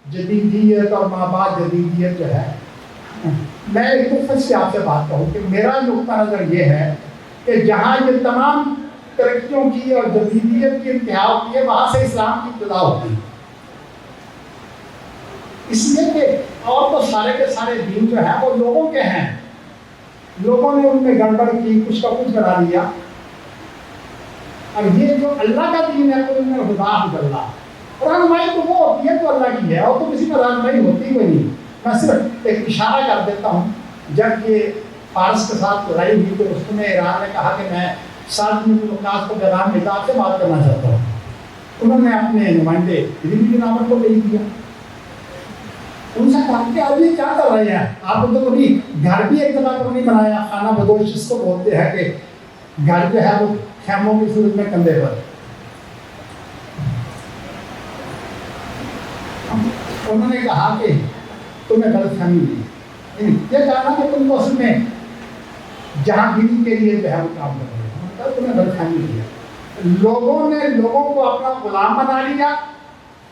جدیدیت اور ماں بعد جدیدیت جو ہے، میں ایک مختصر سے آپ سے بات کہوں کہ میرا نقطہ نظر یہ ہے کہ جہاں یہ تمام ترقیوں کی اور جدیدیت کی انتہا ہوتی ہے وہاں سے اسلام کی ابتدا ہوتی ہے. اس لیے کہ اور تو سارے کے سارے دین جو ہیں وہ لوگوں کے ہیں، لوگوں نے ان میں گڑبڑ کی، کچھ کا کچھ بنا دیا. اور یہ جو اللہ کا دین ہے تو ان میں خدا اللہ رہنمائی تو وہ ہوتی ہے تو اللہ کی ہے، اور تو کسی میں رہنمائی ہوتی کوئی نہیں. میں صرف ایک اشارہ کر دیتا ہوں، جب یہ فارس کے ساتھ لڑائی ہوئی تو اس میں ایران نے کہا کہ میں سعد بن وقاص کو پیغام بھیجا سے بات کرنا چاہتا ہوں. انہوں نے اپنے نمائندے دلی جناب کو بھیج دیا. ان سے کہا کہ اب یہ کیا کر رہے ہیں آپ نے؟ تو کبھی گھر بھی ایک جگہ پر نہیں بنایا، خانہ بدوش جس کو بولتے ہیں کہ گھر جو ہے وہ خیموں کی صورت میں کندھے پر. انہوں نے کہا کہ تمہیں غلط فہمی ہوئی، یہ کہا کہ تم کو اصل میں جہاں گیری کے لیے جو ہے وہ کام کر رہے ہو، تمہیں غلط فہمی ہوئی ہے. لوگوں نے لوگوں کو اپنا غلام بنا لیا،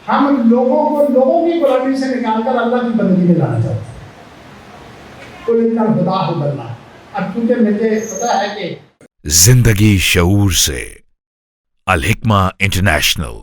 ہم لوگوں کو لوگوں کی غلامی سے نکال کر اللہ کی بندگی میں لانا چاہتے ہیں. تو ان کا خدا ہو بننا. اب کیونکہ مجھے پتا ہے کہ زندگی شعور سے، الحکمہ انٹرنیشنل.